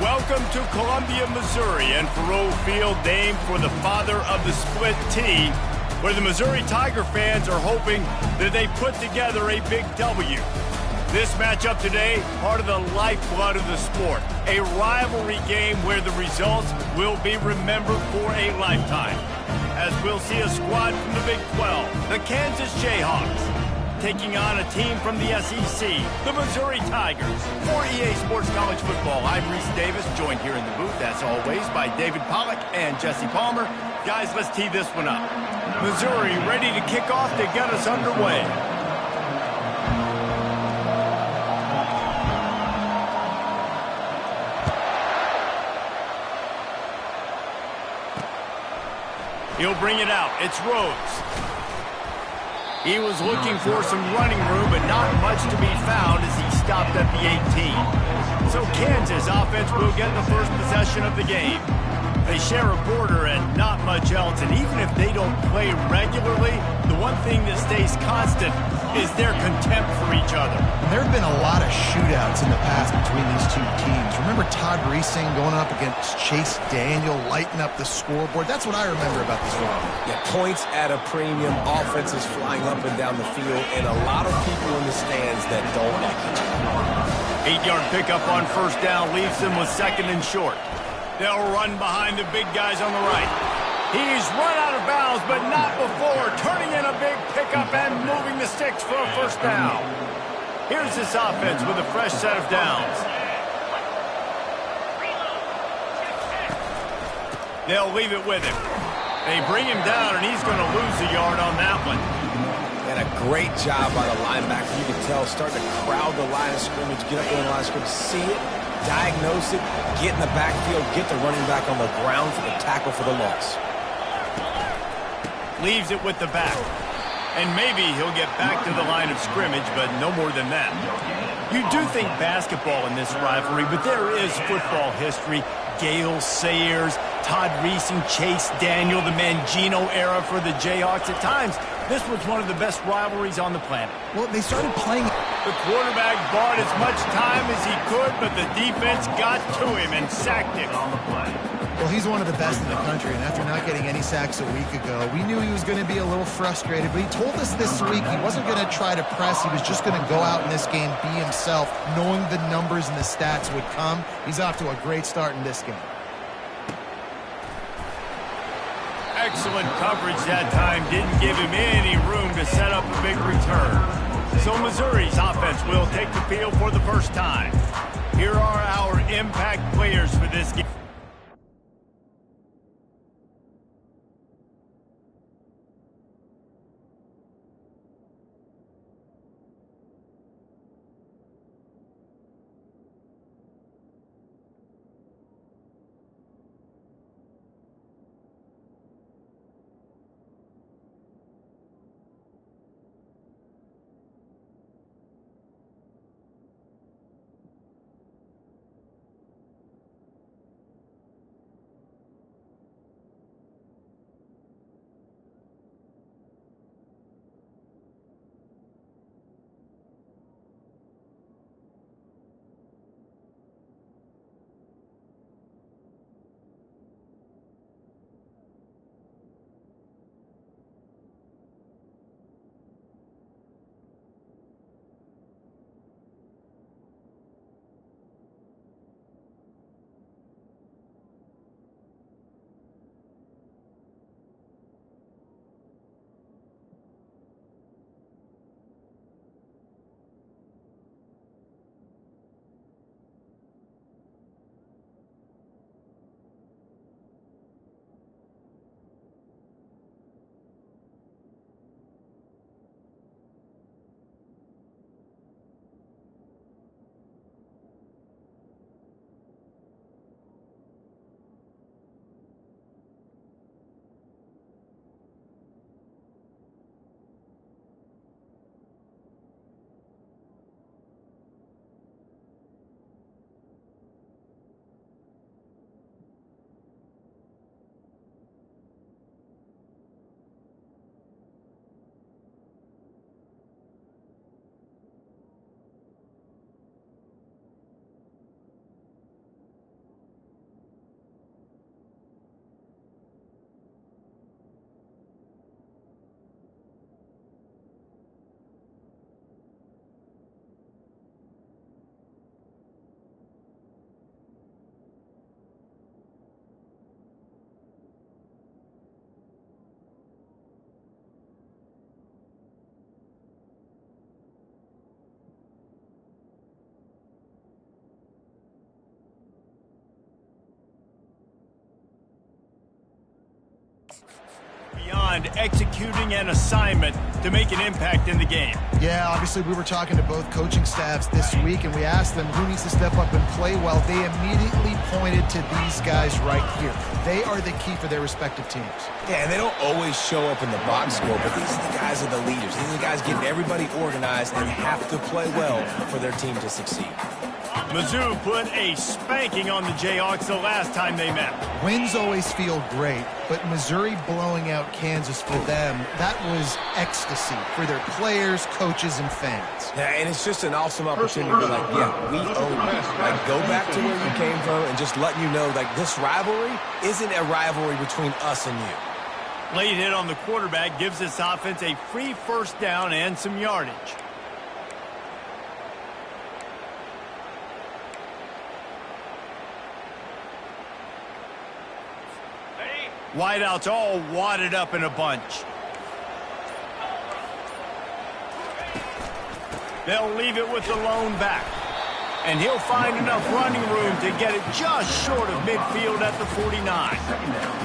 Welcome to Columbia, Missouri, and Faurot Field, named for the father of the split T, where the Missouri Tiger fans are hoping that they put together a big W. This matchup today, part of the lifeblood of the sport, a rivalry game where the results will be remembered for a lifetime. As we'll see a squad from the Big 12, the Kansas Jayhawks, taking on a team from the SEC, the Missouri Tigers. For EA Sports College Football, I'm Reese Davis, joined here in the booth, as always, by David Pollack and Jesse Palmer. Guys, let's tee this one up. Missouri ready to kick off to get us underway. He'll bring it out. It's Rhodes. He was looking for some running room, but not much to be found as he stopped at the 18. So Kansas offense will get the first possession of the game. They share a border and not much else, and even if they don't play regularly, the one thing that stays constant is their contempt for each other. There have been a lot of shootouts in the past between these two teams. Remember Todd Reesing going up against Chase Daniel, lighting up the scoreboard? That's what I remember about this one. Yeah, points at a premium, offenses flying up and down the field, and a lot of people in the stands that don't like each other. 8-yard pickup on first down leaves them with second and short. They'll run behind the big guys on the right. He's run out of bounds, but not before turning in a big pickup and moving the sticks for a first down. Here's this offense with a fresh set of downs. They'll leave it with him. They bring him down, and he's going to lose a yard on that one. And a great job by the linebacker. You can tell, starting to crowd the line of scrimmage, get up in the line of scrimmage, see it, diagnose it, get in the backfield, get the running back on the ground for the tackle for the loss. Leaves it with the back. And maybe he'll get back to the line of scrimmage, but no more than that. You do think basketball in this rivalry, but there is football history. Gale Sayers, Todd Reesing, Chase Daniel, the Mangino era for the Jayhawks. At times, this was one of the best rivalries on the planet. Well, they started playing. The quarterback bought as much time as he could, but the defense got to him and sacked him on the play. Well, he's one of the best in the country, and after not getting any sacks a week ago, we knew he was going to be a little frustrated, but he told us this week he wasn't going to try to press. He was just going to go out in this game, be himself, knowing the numbers and the stats would come. He's off to a great start in this game. Excellent coverage that time. Didn't give him any room to set up a big return. So Missouri's offense will take the field for the first time. Here are our impact players for this game. beyond executing an assignment to make an impact in the game. Yeah, obviously we were talking to both coaching staffs this week, and we asked them who needs to step up and play well. They immediately pointed to these guys right here. They are the key for their respective teams. Yeah, and they don't always show up in the box score, but these are the guys that are the leaders. These are the guys getting everybody organized and have to play well for their team to succeed. Mizzou put a spanking on the Jayhawks the last time they met. Wins always feel great, but Missouri blowing out Kansas for them, that was ecstasy for their players, coaches, and fans. Yeah, and it's just an awesome opportunity to be like, yeah, we own it. Like, go back to where you came from and just letting you know, like, this rivalry isn't a rivalry between us and you. Late hit on the quarterback gives this offense a free first down and some yardage. Wideouts all wadded up in a bunch. They'll leave it with the lone back. And he'll find enough running room to get it just short of midfield at the 49.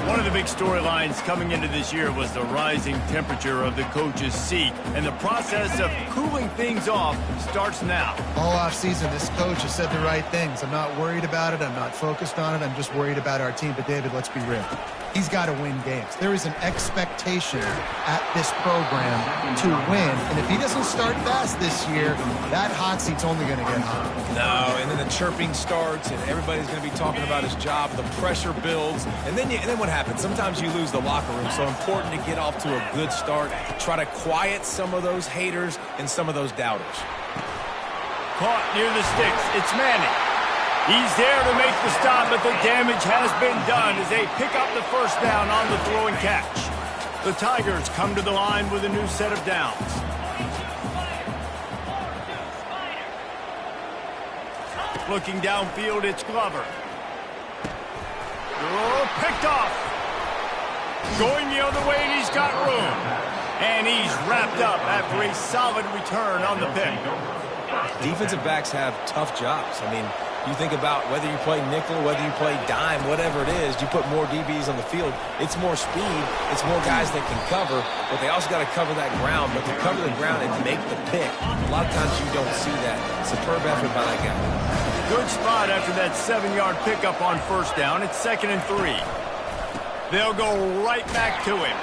One of the big storylines coming into this year was the rising temperature of the coach's seat. And the process of cooling things off starts now. All offseason, this coach has said the right things. I'm not worried about it. I'm not focused on it. I'm just worried about our team. But, David, let's be real. He's got to win games. There is an expectation at this program to win. And if he doesn't start fast this year, that hot seat's only going to get hot. No, and then the chirping starts, and everybody's going to be talking about his job. The pressure builds, and then what happens? Sometimes you lose the locker room, so important to get off to a good start. Try to quiet some of those haters and some of those doubters. Caught near the sticks. It's Manning. He's there to make the stop, but the damage has been done as they pick up the first down on the throw and catch. The Tigers come to the line with a new set of downs. Looking downfield, it's Glover. Oh, picked off. Going the other way, and he's got room. And he's wrapped up after a solid return on the pick. Defensive backs have tough jobs. I mean, you think about whether you play nickel, whether you play dime, whatever it is, you put more DBs on the field. It's more speed. It's more guys that can cover, but they also got to cover that ground. But to cover the ground and make the pick, a lot of times you don't see that. Superb effort by that guy. Good spot after that 7-yard pickup on first down. It's 2nd and 3. They'll go right back to him.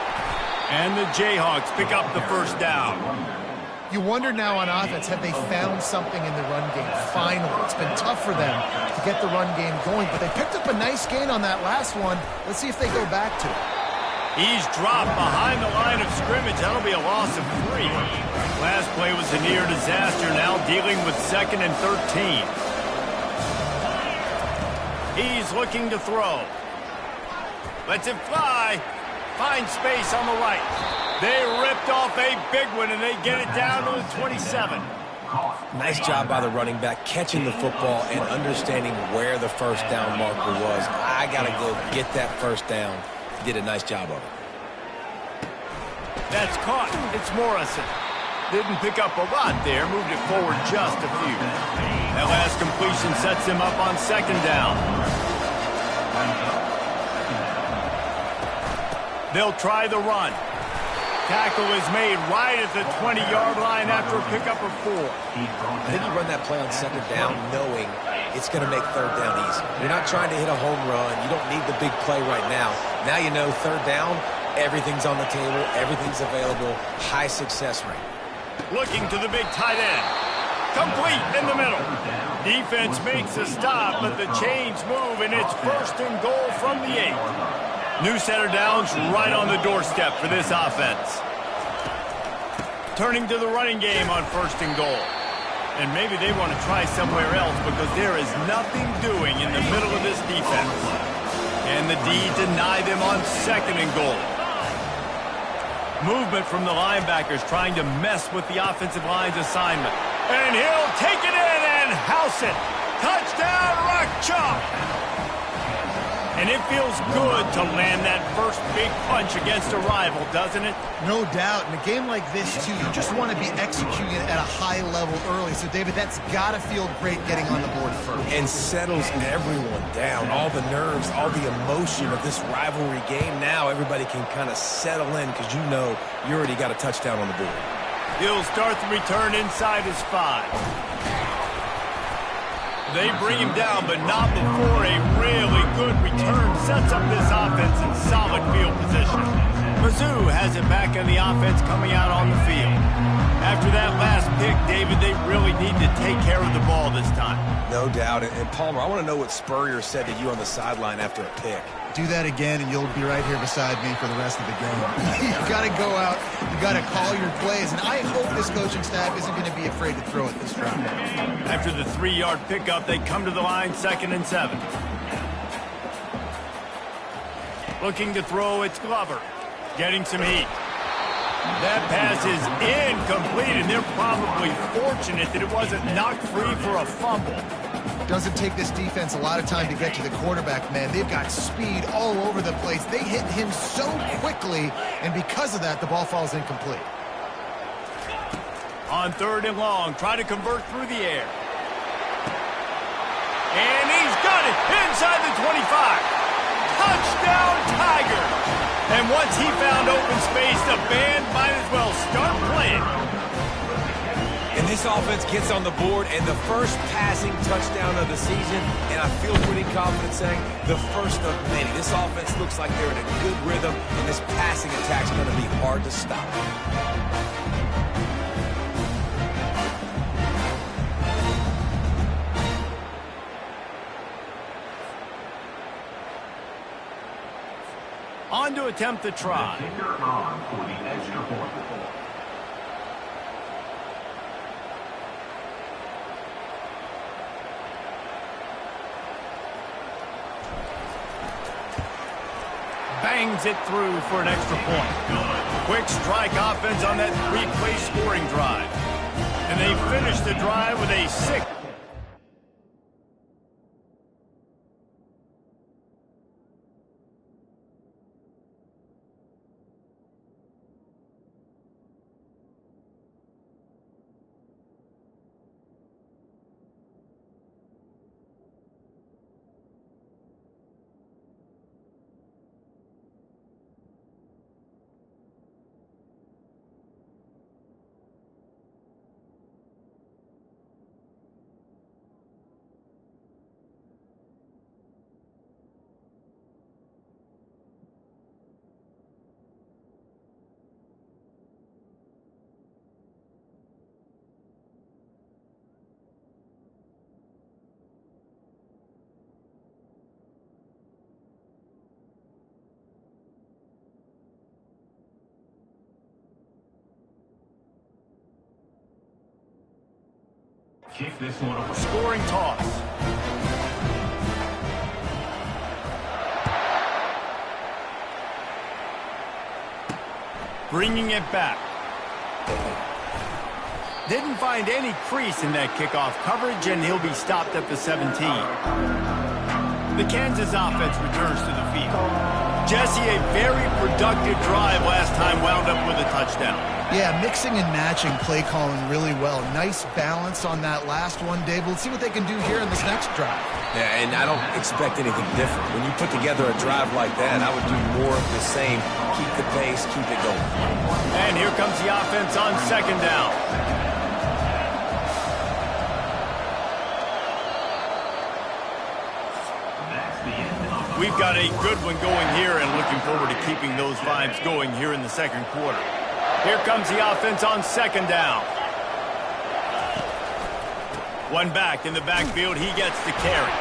And the Jayhawks pick up the first down. You wonder now on offense, have they found something in the run game? Finally, it's been tough for them to get the run game going, but they picked up a nice gain on that last one. Let's see if they go back to it. He's dropped behind the line of scrimmage. That'll be a loss of 3. Last play was a near disaster, now dealing with 2nd and 13. He's looking to throw. Lets it fly. Finds space on the right. They ripped off a big one, and they get it down to the 27. Nice job by the running back, catching the football and understanding where the first down marker was. I got to go get that first down. Did a nice job of it. That's caught. It's Morrison. Didn't pick up a lot there. Moved it forward just a few. That last completion sets him up on 2nd down. They'll try the run. Tackle is made right at the 20-yard line after a pickup of 4. I think you run that play on 2nd down knowing it's going to make 3rd down easy. You're not trying to hit a home run. You don't need the big play right now. Now you know 3rd down, everything's on the table, everything's available, high success rate. Looking to the big tight end. Complete in the middle. Defense makes a stop, but the chains move, and it's 1st and goal from the 8. New set of downs right on the doorstep for this offense. Turning to the running game on 1st and goal. And maybe they want to try somewhere else because there is nothing doing in the middle of this defense. And the D deny them on 2nd and goal. Movement from the linebackers trying to mess with the offensive line's assignment. And he'll take it in and house it. Touchdown, Rock Chalk. And it feels good to land that first big punch against a rival, doesn't it? No doubt. In a game like this, too, you just want to be executing it at a high level early. So, David, that's got to feel great getting on the board first. And settles everyone down. All the nerves, all the emotion of this rivalry game. Now everybody can kind of settle in because you know you already got a touchdown on the board. He'll start the return inside his 5. They bring him down, but not before a really good return sets up this offense in solid field position. Mizzou has it back in the offense coming out on the field. After that last pick, David, they really need to take care of the ball this time. No doubt. And Palmer, I want to know what Spurrier said to you on the sideline after a pick. Do that again, and you'll be right here beside me for the rest of the game. You've got to go out. You've got to call your plays, and I hope this coaching staff isn't going to be afraid to throw it this drive. After the 3-yard pickup, they come to the line, 2nd and 7. Looking to throw, it's Glover. Getting some heat. That pass is incomplete, and they're probably fortunate that it wasn't knocked free for a fumble. Doesn't take this defense a lot of time to get to the quarterback, man. They've got speed all over the place. They hit him so quickly, and because of that, the ball falls incomplete. On 3rd and long, try to convert through the air. And he's got it inside the 25. Touchdown, Tigers! And once he found open space, the band might as well start playing. And this offense gets on the board, and the first passing touchdown of the season, and I feel pretty confident saying the first of many. This offense looks like they're in a good rhythm, and this passing attack's going to be hard to stop. On to attempt the try. Bangs it through for an extra point. Quick strike offense on that 3-play scoring drive. And they finish the drive with a 6. Kick this one over. Scoring toss. Bringing it back. Didn't find any crease in that kickoff coverage, and he'll be stopped at the 17. The Kansas offense returns to the field. Jesse, a very productive drive last time, wound up with a touchdown. Yeah, mixing and matching play calling really well. Nice balance on that last one, Dave. We'll see what they can do here in this next drive. Yeah, and I don't expect anything different. When you put together a drive like that, I would do more of the same. Keep the pace, keep it going. And here comes the offense on 2nd down. We've got a good one going here, and looking forward to keeping those vibes going here in the 2nd quarter. Here comes the offense on 2nd down. One back in the backfield. He gets the carry.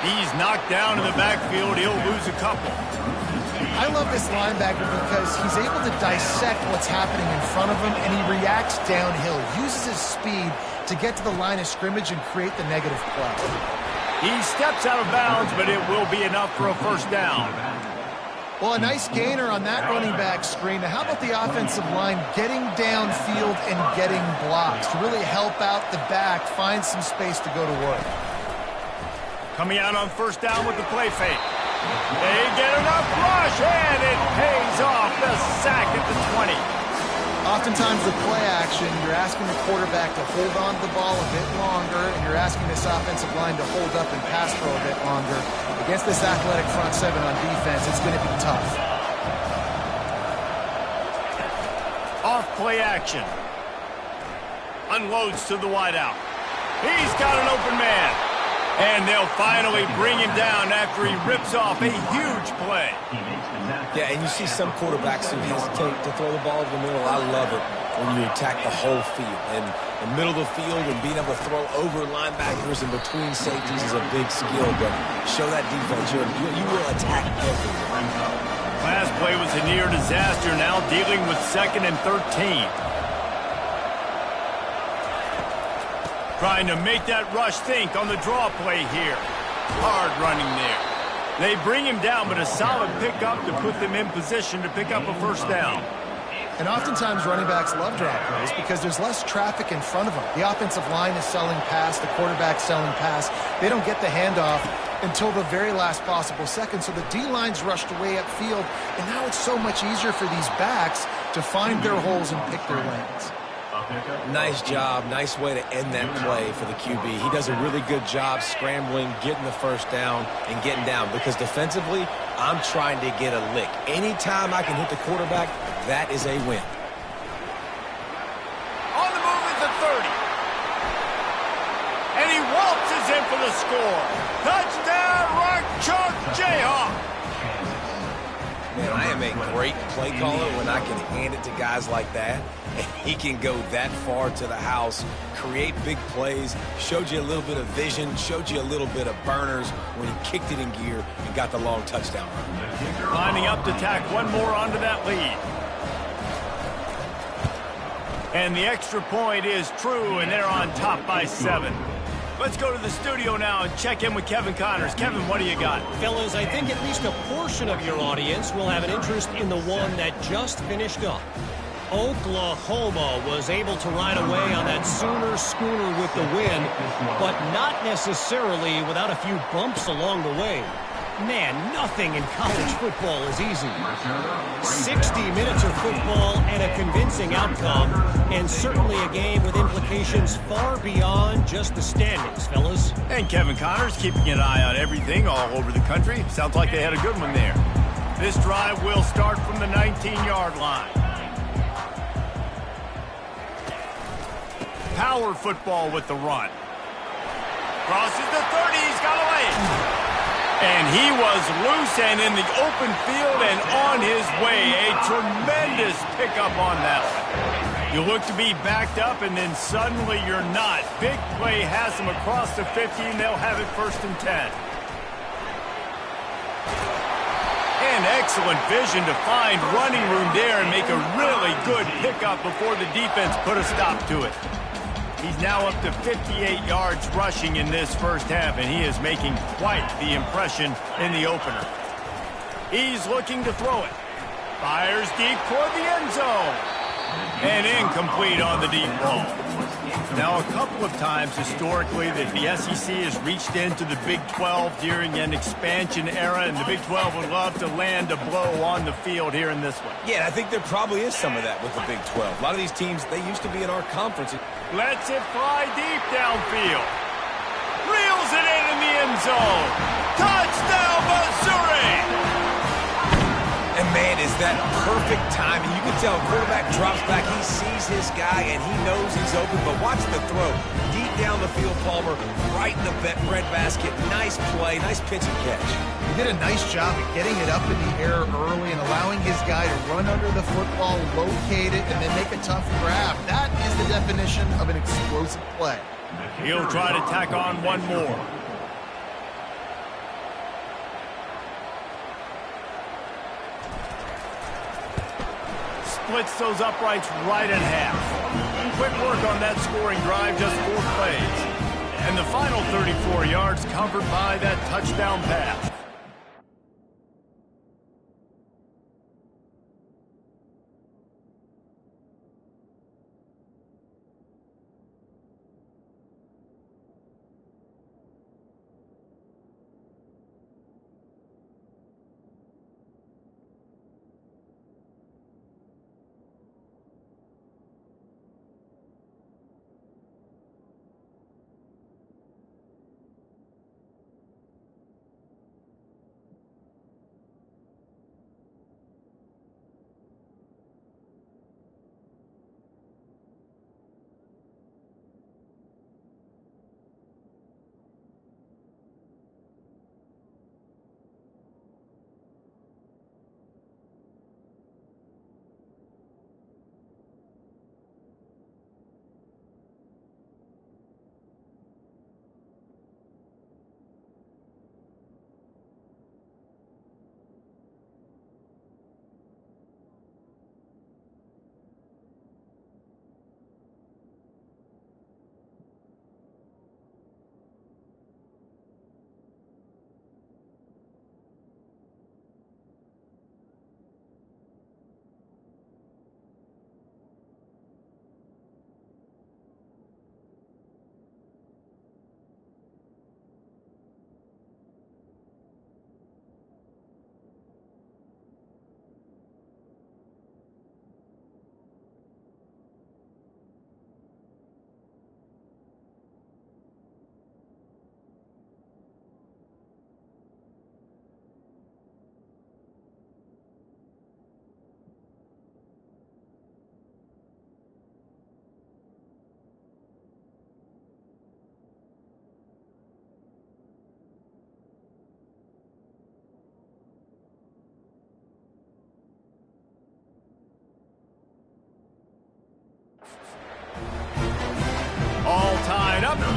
He's knocked down in the backfield. He'll lose a couple. I love this linebacker because he's able to dissect what's happening in front of him, and he reacts downhill, uses his speed to get to the line of scrimmage and create the negative play. He steps out of bounds, but it will be enough for a 1st down. Well, a nice gainer on that running back screen. Now, how about the offensive line getting downfield and getting blocks to really help out the back, find some space to go to work? Coming out on 1st down with the play fake. They get enough rush, and it pays off. The sack at the 20. Oftentimes the play action, you're asking the quarterback to hold on to the ball a bit longer, and you're asking this offensive line to hold up and pass pro a bit longer. Against this athletic front seven on defense, it's going to be tough. Off play action. Unloads to the wideout. He's got an open man. And they'll finally bring him down after he rips off a huge play. Yeah, and you see some quarterbacks who hesitate to throw the ball over the middle. I love it when you attack the whole field. And the middle of the field and being able to throw over linebackers and between safeties is a big skill. But show that defense. You will attack everyone. Last play was a near disaster. Now dealing with 2nd and 13. Trying to make that rush think on the draw play here. Hard running there. They bring him down, but a solid pickup to put them in position to pick up a first down. And oftentimes running backs love drop plays because there's less traffic in front of them. The offensive line is selling pass, the quarterback's selling pass. They don't get the handoff until the very last possible second, so the D-line's rushed away upfield, and now it's so much easier for these backs to find their holes and pick their lanes. Nice job. Nice way to end that play for the QB. He does a really good job scrambling, getting the first down, and getting down. Because defensively, I'm trying to get a lick. Anytime I can hit the quarterback, that is a win. On the move at the 30. And he waltzes in for the score. Touchdown, Rock Chalk Jayhawk. Man, I am a great play caller when I can hand it to guys like that. And he can go that far to the house, create big plays, showed you a little bit of vision, showed you a little bit of burners when he kicked it in gear and got the long touchdown run. Lining up to tack one more onto that lead. And the extra point is true, and they're on top by 7. Let's go to the studio now and check in with Kevin Connors. Kevin, what do you got? Fellas, I think at least a portion of your audience will have an interest in the one that just finished up. Oklahoma was able to ride away on that Sooner schooner with the win, but not necessarily without a few bumps along the way. Man, nothing in college football is easy. 60 minutes of football and a convincing outcome, and certainly a game with implications far beyond just the standings, fellas. And Kevin Connors keeping an eye on everything all over the country. Sounds like they had a good one there. This drive will start from the 19-yard line. Power football with the run. Crosses the 30, he's got away. And he was loose and in the open field and on his way. A tremendous pickup on that one. You look to be backed up, and then suddenly you're not. Big play has them across the 50, and they'll have it 1st and 10. And excellent vision to find running room there and make a really good pickup before the defense put a stop to it. He's now up to 58 yards rushing in this first half, and he is making quite the impression in the opener. He's looking to throw it. Fires deep toward the end zone. And incomplete on the deep ball. Now, a couple of times historically that the SEC has reached into the Big 12 during an expansion era, and the Big 12 would love to land a blow on the field here in this one. Yeah, I think there probably is some of that with the Big 12. A lot of these teams, they used to be in our conference. Lets it fly deep downfield. Reels it in the end zone. Touchdown, Missouri! And, man, is that perfect timing. You can tell quarterback drops back. He sees his guy, and he knows he's open. But watch the throw. Deep down the field, Palmer, right in the bread basket. Nice play, nice pitch and catch. He did a nice job of getting it up in the air early and allowing his guy to run under the football, locate it, and then make a tough grab. That is the definition of an explosive play. He'll try to tack on one more. Splits those uprights right in half. Quick work on that scoring drive, just 4 plays. And the final 34 yards covered by that touchdown pass.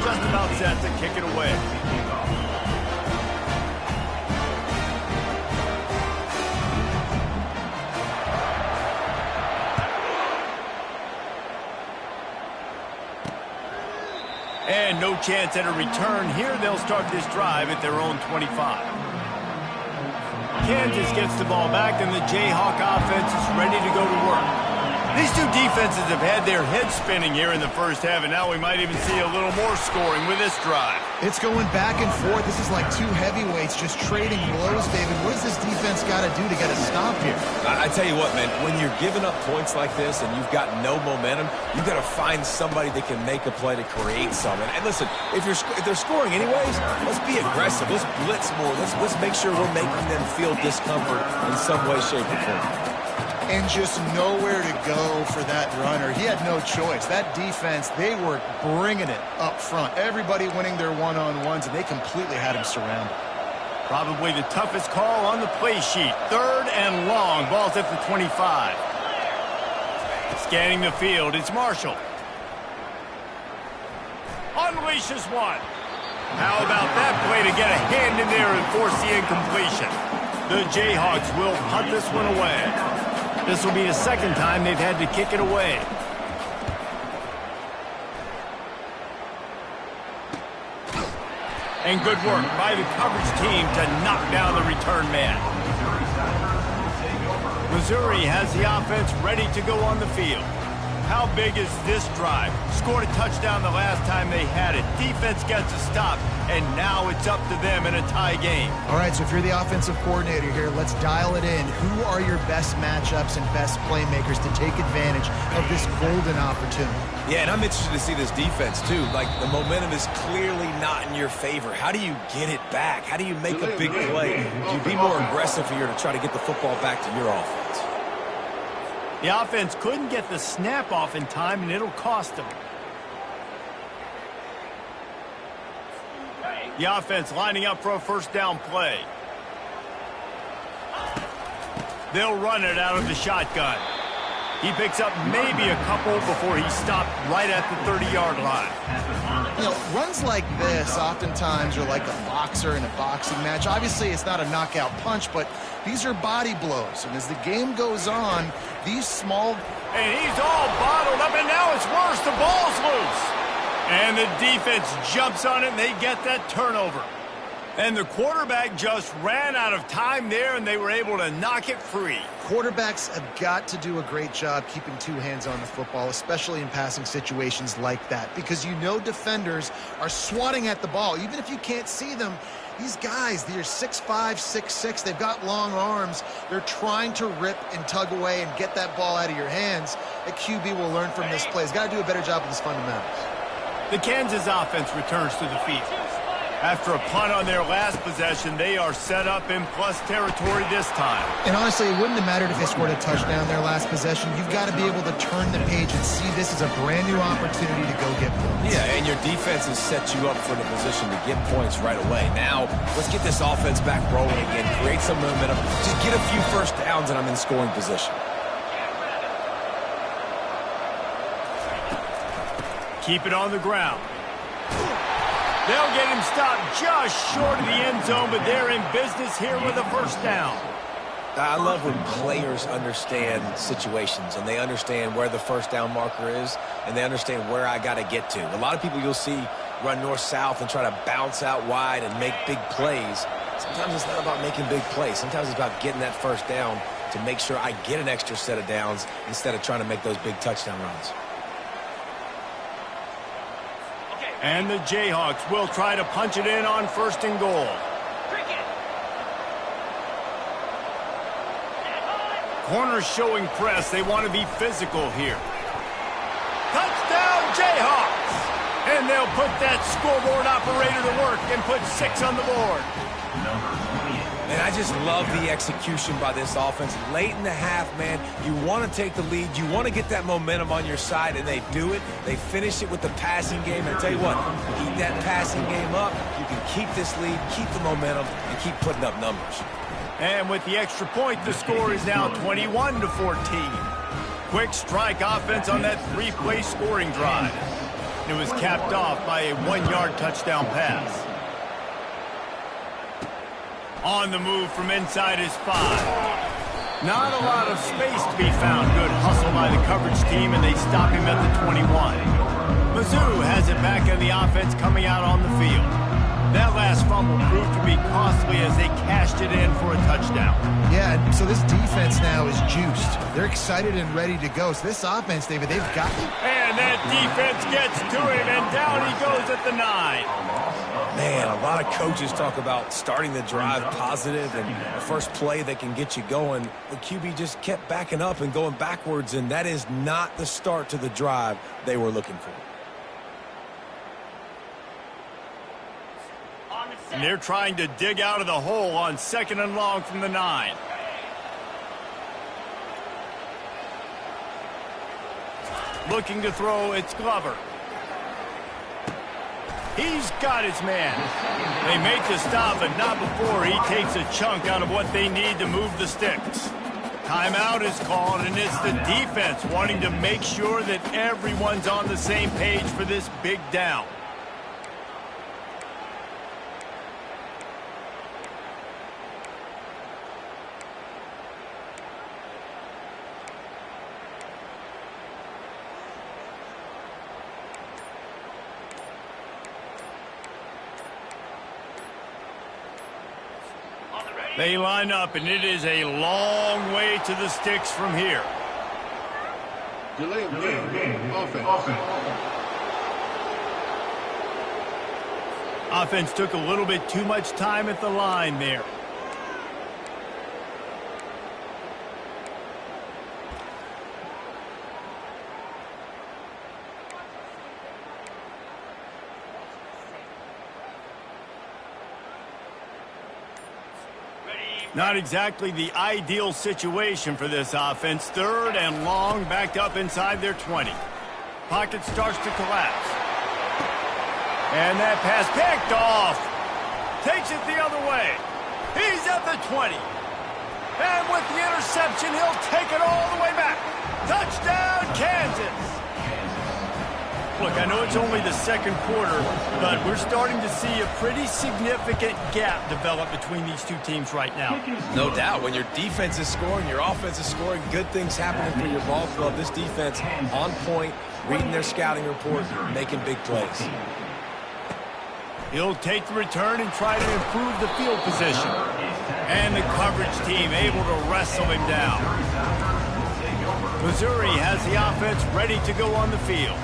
just about set to kick it away. And no chance at a return here. They'll start this drive at their own 25. Kansas gets the ball back, and the Jayhawk offense is ready to go to work. These two defenses have had their heads spinning here in the first half, and now we might even see a little more scoring with this drive. It's going back and forth. This is like two heavyweights just trading blows, David. What does this defense got to do to get a stop here? I tell you what, man, when you're giving up points like this and you've got no momentum, you've got to find somebody that can make a play to create something. And listen, if they're scoring anyways, let's be aggressive. Let's blitz more. Let's make sure we're making them feel discomfort in some way, shape, or form. And just nowhere to go for that runner. He had no choice. That defense, they were bringing it up front. Everybody winning their one-on-ones, and they completely had him surrounded. Probably the toughest call on the play sheet. 3rd and long. Ball's at the 25. Scanning the field, it's Marshall. Unleashes one. How about that play to get a hand in there and force the incompletion? The Jayhawks will punt this one away. This will be the second time they've had to kick it away. And good work by the coverage team to knock down the return man. Missouri has the offense ready to go on the field. How big is this drive? Scored a touchdown the last time they had it. Defense gets a stop, and now it's up to them in a tie game. All right, so if you're the offensive coordinator here, let's dial it in. Who are your best matchups and best playmakers to take advantage of this golden opportunity? Yeah, and I'm interested to see this defense, too. Like, the momentum is clearly not in your favor. How do you get it back? How do you make a big play? Do you be more aggressive here to try to get the football back to your offense? The offense couldn't get the snap off in time, and it'll cost them. The offense lining up for a first down play. They'll run it out of the shotgun. He picks up maybe a couple before he stopped right at the 30-yard line. You know, runs like this oftentimes are like a boxer in a boxing match. Obviously, it's not a knockout punch, but these are body blows. And as the game goes on, these small... And he's all bottled up, and now it's worse. The ball's loose. And the defense jumps on it, and they get that turnover. And the quarterback just ran out of time there, and they were able to knock it free. Quarterbacks have got to do a great job keeping two hands on the football, especially in passing situations like that, because you know defenders are swatting at the ball. Even if you can't see them, these guys, they're 6'5", 6'6", they've got long arms. They're trying to rip and tug away and get that ball out of your hands. A QB will learn from this play. He's got to do a better job with his fundamentals. The Kansas offense returns to the field. After a punt on their last possession, they are set up in plus territory this time. And honestly, it wouldn't have mattered if they scored a touchdown their last possession. You've got to be able to turn the page and see this as a brand new opportunity to go get points. Yeah, and your defense has set you up for the position to get points right away. Now, let's get this offense back rolling again, create some momentum, just get a few first downs, and I'm in scoring position. Keep it on the ground. They'll get him stopped just short of the end zone, but they're in business here with a first down. I love when players understand situations and they understand where the first down marker is and they understand where I got to get to. A lot of people you'll see run north-south and try to bounce out wide and make big plays. Sometimes it's not about making big plays. Sometimes it's about getting that first down to make sure I get an extra set of downs instead of trying to make those big touchdown runs. And the Jayhawks will try to punch it in on first and goal. Corners showing press. They want to be physical here. Touchdown, Jayhawks! And they'll put that scoreboard operator to work and put 6 on the board. And I just love the execution by this offense. Late in the half, man, you want to take the lead. You want to get that momentum on your side, and they do it. They finish it with the passing game. And I tell you what, keep that passing game up. You can keep this lead, keep the momentum, and keep putting up numbers. And with the extra point, the score is now 21-14. Quick strike offense on that 3-play scoring drive. and it was capped off by a 1-yard touchdown pass. On the move from inside his 5. Not a lot of space to be found. Good hustle by the coverage team, and they stop him at the 21. Mizzou has it back in the offense coming out on the field. That last fumble proved to be costly as they cashed it in for a touchdown. Yeah, so this defense now is juiced. They're excited and ready to go. So this offense, David, they've got it. And that defense gets to him, and down he goes at the 9. Man, a lot of coaches talk about starting the drive positive and the first play that can get you going. The QB just kept backing up and going backwards, and that is not the start to the drive they were looking for. And they're trying to dig out of the hole on 2nd and long from the 9. Looking to throw, it's Glover. He's got his man. They make the stop, but not before he takes a chunk out of what they need to move the sticks. Timeout is called, and it's the defense wanting to make sure that everyone's on the same page for this big down. They line up, and it is a long way to the sticks from here. Delay of game. Offense. Offense took a little bit too much time at the line there. Not exactly the ideal situation for this offense. 3rd and long, backed up inside their 20. Pocket starts to collapse. And that pass picked off. Takes it the other way. He's at the 20. And with the interception, he'll take it all the way back. Touchdown, Kansas. Look, I know it's only the 2nd quarter, but we're starting to see a pretty significant gap develop between these two teams right now. No doubt. When your defense is scoring, your offense is scoring, good things happening for your ball club. This defense on point, reading their scouting report, making big plays. He'll take the return and try to improve the field position. And the coverage team able to wrestle him down. Missouri has the offense ready to go on the field.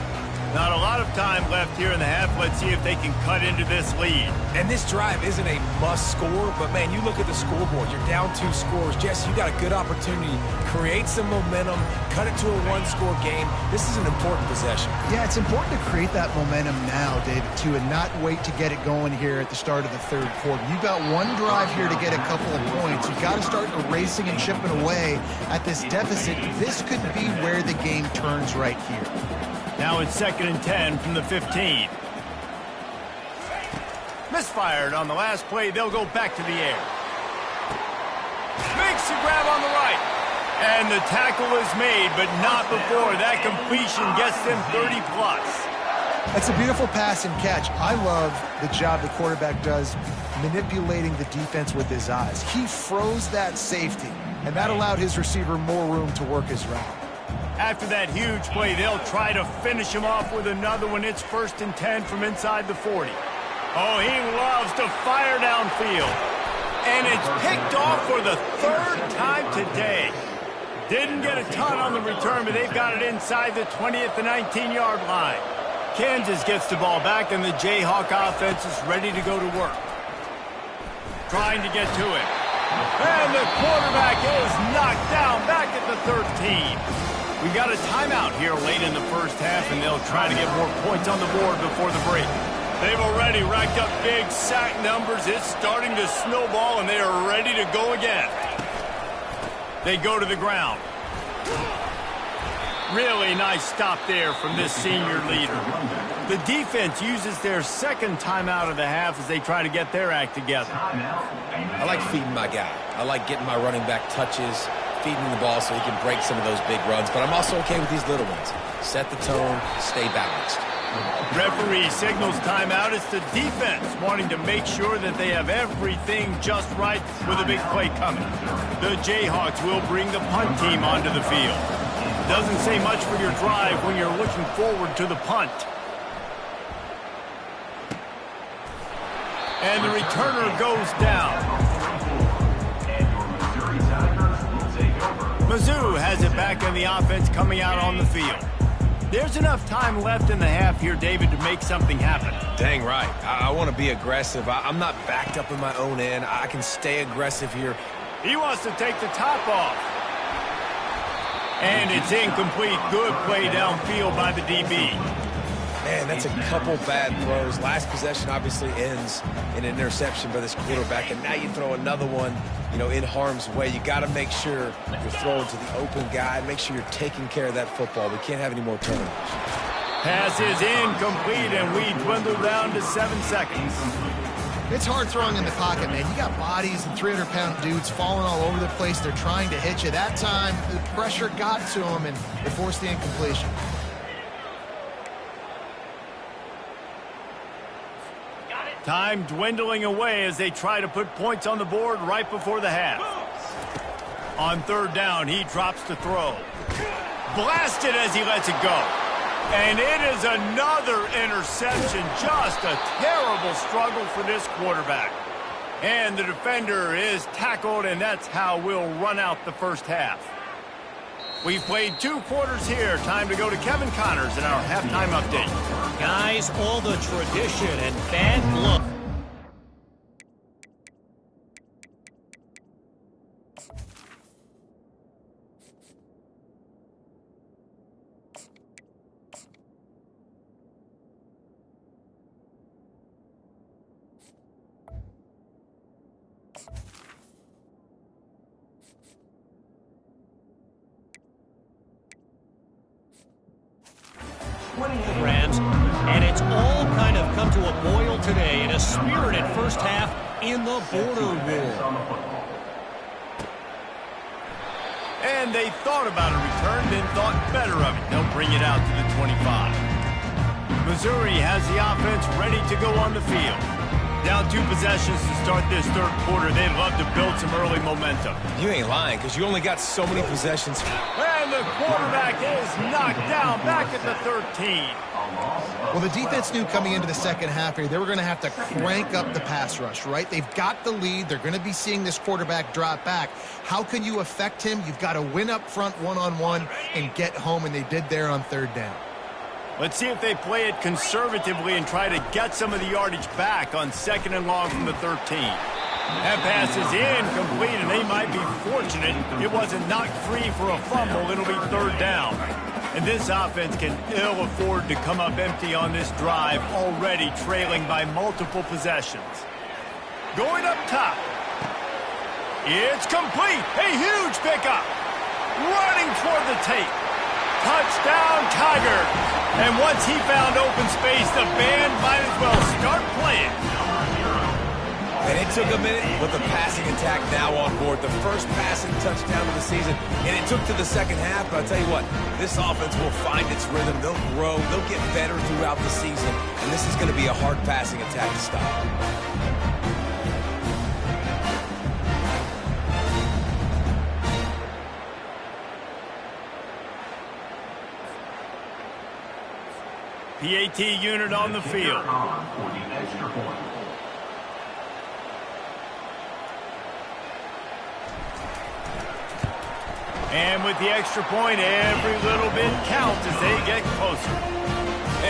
Not a lot of time left here in the half. Let's see if they can cut into this lead. And this drive isn't a must score, but man, you look at the scoreboard, you're down 2 scores. Jesse, you got a good opportunity. Create some momentum, cut it to a 1-score game. This is an important possession. Yeah, it's important to create that momentum now, David, too, and not wait to get it going here at the start of the 3rd quarter. You've got one drive here to get a couple of points. You've got to start erasing and chipping away at this deficit. This could be where the game turns right here. Now it's 2nd and 10 from the 15. Misfired on the last play. They'll go back to the air. Makes the grab on the right. And the tackle is made, but not before that completion gets them 30-plus. That's a beautiful pass and catch. I love the job the quarterback does manipulating the defense with his eyes. He froze that safety, and that allowed his receiver more room to work his route. After that huge play, they'll try to finish him off with another one. It's 1st and 10 from inside the 40. Oh, he loves to fire downfield. And it's picked off for the 3rd time today. Didn't get a ton on the return, but they've got it inside the 20 at the 19-yard line. Kansas gets the ball back, and the Jayhawk offense is ready to go to work. Trying to get to it. And the quarterback is knocked down back at the 13. We got a timeout here late in the 1st half, and they'll try to get more points on the board before the break. They've already racked up big sack numbers. It's starting to snowball, and they are ready to go again. They go to the ground. Really nice stop there from this senior leader. The defense uses their 2nd timeout of the half as they try to get their act together. I like feeding my guy. I like getting my running back touches, feeding the ball so he can break some of those big runs, but I'm also okay with these little ones. Set the tone, stay balanced. Referee signals timeout. It's the defense wanting to make sure that they have everything just right with a big play coming. The Jayhawks will bring the punt team onto the field. Doesn't say much for your drive when you're looking forward to the punt. And the returner goes down. Mizzou has it back in the offense coming out on the field. There's enough time left in the half here, David, to make something happen. Dang right. I want to be aggressive. I'm not backed up in my own end. I can stay aggressive here. He wants to take the top off. And it's incomplete. Good play downfield by the DB. Man, that's a couple bad throws. Last possession obviously ends in an interception by this quarterback, and now you throw another one, in harm's way. You got to make sure you're throwing to the open guy. Make sure you're taking care of that football. We can't have any more turnovers. Pass is incomplete, and we dwindle down to 7 seconds. It's hard throwing in the pocket, man. You got bodies and 300-pound dudes falling all over the place. They're trying to hit you. That time, the pressure got to them, and they forced the incompletion. Time dwindling away as they try to put points on the board right before the half. On third down, he drops to throw. Blasted as he lets it go. And it is another interception. Just a terrible struggle for this quarterback. And the defender is tackled, and that's how we'll run out the first half. We've played 2 quarters here. Time to go to Kevin Connors in our halftime update. Guys, all the tradition and bad luck. Rams, and it's all kind of come to a boil today in a spirited first half in the border war. And they thought about a return, then thought better of it. They'll bring it out to the 25. Missouri has the offense ready to go on the field. Down 2 possessions to start this third quarter. They'd love to build some early momentum. You ain't lying, because you only got so many possessions. And the quarterback is knocked down back at the 13. Well, the defense knew coming into the second half here, they were going to have to crank up the pass rush, right? They've got the lead. They're going to be seeing this quarterback drop back. How can you affect him? You've got to win up front one-on-one and get home, and they did there on third down. Let's see if they play it conservatively and try to get some of the yardage back on 2nd and long from the 13. That pass is incomplete, and they might be fortunate it wasn't knocked free for a fumble. It'll be third down. And this offense can ill afford to come up empty on this drive, already trailing by multiple possessions. Going up top. It's complete. A huge pickup. Running toward the tape. Touchdown, Tigers. And once he found open space, the band might as well start playing. And it took a minute, but the passing attack now on board. The first passing touchdown of the season, and it took to the second half. But I'll tell you what, this offense will find its rhythm. They'll grow. They'll get better throughout the season. And this is going to be a hard passing attack to stop. PAT unit on the field. And with the extra point, every little bit counts as they get closer.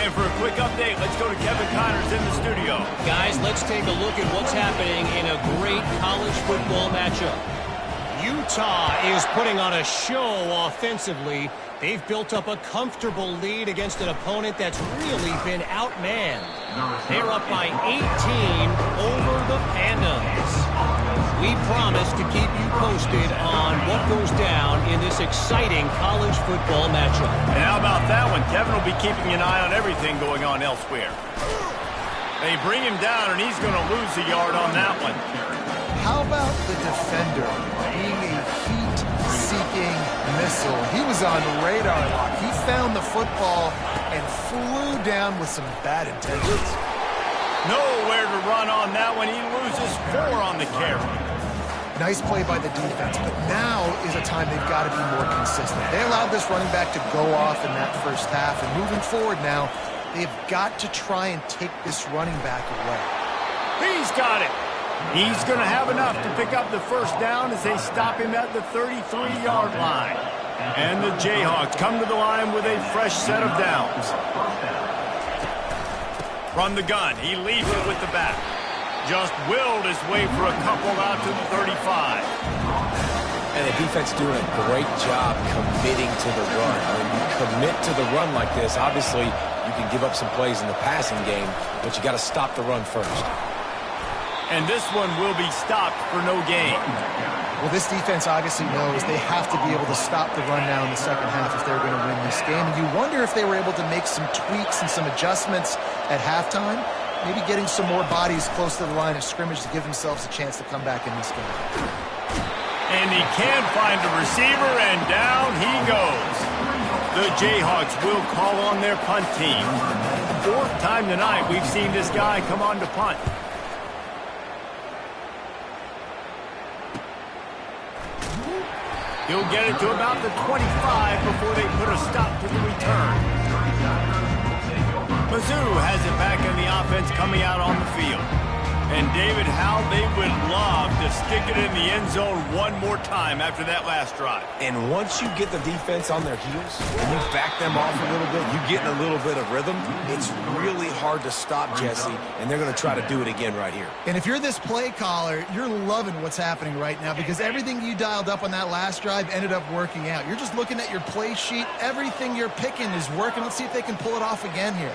And for a quick update, let's go to Kevin Connors in the studio. Guys, let's take a look at what's happening in a great college football matchup. Utah is putting on a show offensively. They've built up a comfortable lead against an opponent that's really been outmanned. They're up by 18 over the Pandas. We promise to keep you posted on what goes down in this exciting college football matchup. And how about that one? Kevin will be keeping an eye on everything going on elsewhere. They bring him down, and he's going to lose a yard on that one. How about the defender being a heat-seeking missile? He was on radar lock. He found the football and flew down with some bad intentions. Nowhere to run on that one. He loses 4 on the carry. Nice play by the defense, but now is a time they've got to be more consistent. They allowed this running back to go off in that first half, and moving forward now, they've got to try and take this running back away. He's got it. He's going to have enough to pick up the first down as they stop him at the 33-yard line. And the Jayhawks come to the line with a fresh set of downs. From the gun, he leads it with the back. Just willed his way for a couple out to the 35. And the defense doing a great job committing to the run. When you commit to the run like this, obviously you can give up some plays in the passing game, but you got to stop the run first. And this one will be stopped for no gain. Well, this defense obviously knows they have to be able to stop the run now in the second half if they're going to win this game. And you wonder if they were able to make some tweaks and some adjustments at halftime, maybe getting some more bodies close to the line of scrimmage to give themselves a chance to come back in this game. And he can find a receiver, and down he goes. The Jayhawks will call on their punt team. 4th time tonight we've seen this guy come on to punt. He'll get it to about the 25 before they put a stop to the return. Mizzou has it back in the offense coming out on the field. And David, how they would love to stick it in the end zone one more time after that last drive. And once you get the defense on their heels and you back them off a little bit, you get in a little bit of rhythm, it's really hard to stop, Jesse, and they're going to try to do it again right here. And if you're this play caller, you're loving what's happening right now because everything you dialed up on that last drive ended up working out. You're just looking at your play sheet. Everything you're picking is working. Let's see if they can pull it off again here.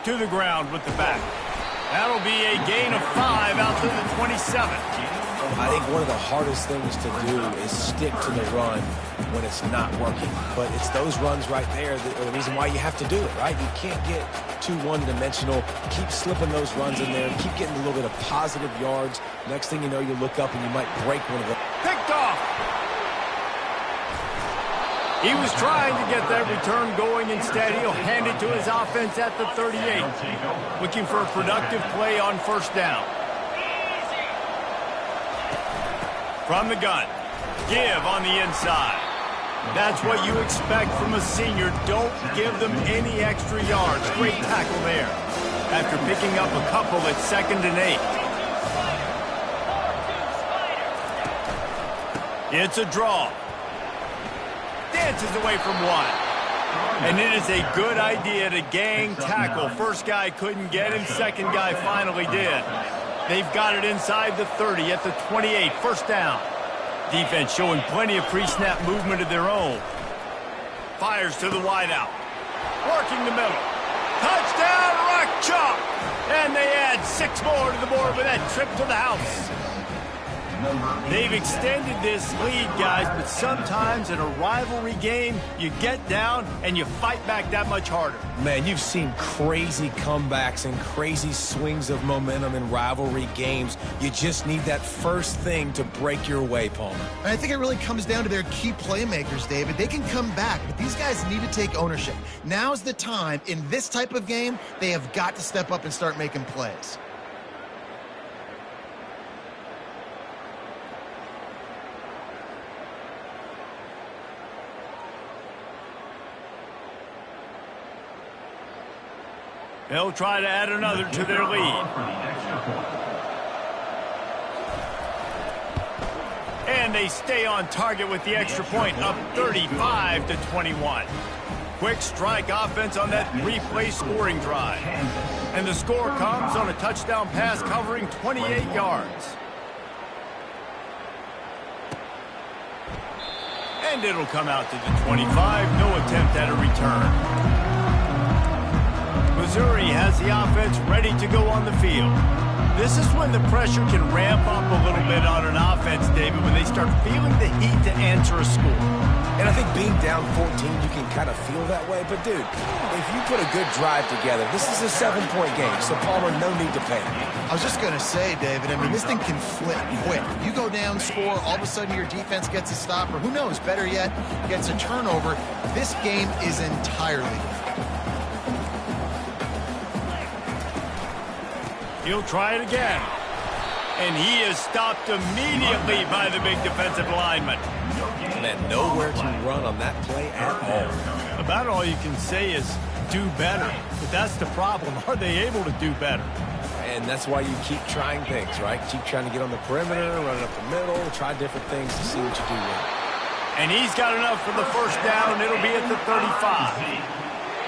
To the ground with the back. That'll be a gain of 5 out to the 27. I think one of the hardest things to do is stick to the run when it's not working. But it's those runs right there that are the reason why you have to do it, right? You can't get too one-dimensional. Keep slipping those runs in there. Keep getting a little bit of positive yards. Next thing you know, you look up and you might break one of them. Picked off. He was trying to get that return going. Instead, he'll hand it to his offense at the 38. Looking for a productive play on first down. From the gun. Give on the inside. That's what you expect from a senior. Don't give them any extra yards. Great tackle there. After picking up a couple at 2nd and 8. It's a draw. Dances away from one. And it is a good idea to gang tackle. First guy couldn't get him. Second guy finally did. They've got it inside the 30 at the 28. First down. Defense showing plenty of pre-snap movement of their own. Fires to the wideout. Working the middle. Touchdown, Rock Chalk. And they add 6 more to the board with that trip to the house. They've extended this lead, guys, but sometimes in a rivalry game, you get down and you fight back that much harder. Man, you've seen crazy comebacks and crazy swings of momentum in rivalry games. You just need that first thing to break your way, Palmer. And I think it really comes down to their key playmakers, David. They can come back, but these guys need to take ownership. Now's the time. In this type of game, they have got to step up and start making plays. They'll try to add another to their lead. And they stay on target with the extra point, up 35-21. Quick strike offense on that 3-play scoring drive. And the score comes on a touchdown pass covering 28 yards. And it'll come out to the 25. No attempt at a return. Missouri has the offense ready to go on the field. This is when the pressure can ramp up a little bit on an offense, David, when they start feeling the heat to answer a score. And I think being down 14, you can kind of feel that way. But, dude, if you put a good drive together, this is a 7-point game, so Palmer, no need to panic. I was just going to say, David, I mean, this thing can flip quick. You go down, score, all of a sudden your defense gets a stop, or who knows, better yet, gets a turnover. This game is entirely different. He'll try it again. And he is stopped immediately by the big defensive lineman. Man, nowhere to run on that play at all. About all you can say is do better. But that's the problem. Are they able to do better? And that's why you keep trying things, right? Keep trying to get on the perimeter, run it up the middle, try different things to see what you do with it. And he's got enough for the first down. It'll be at the 35.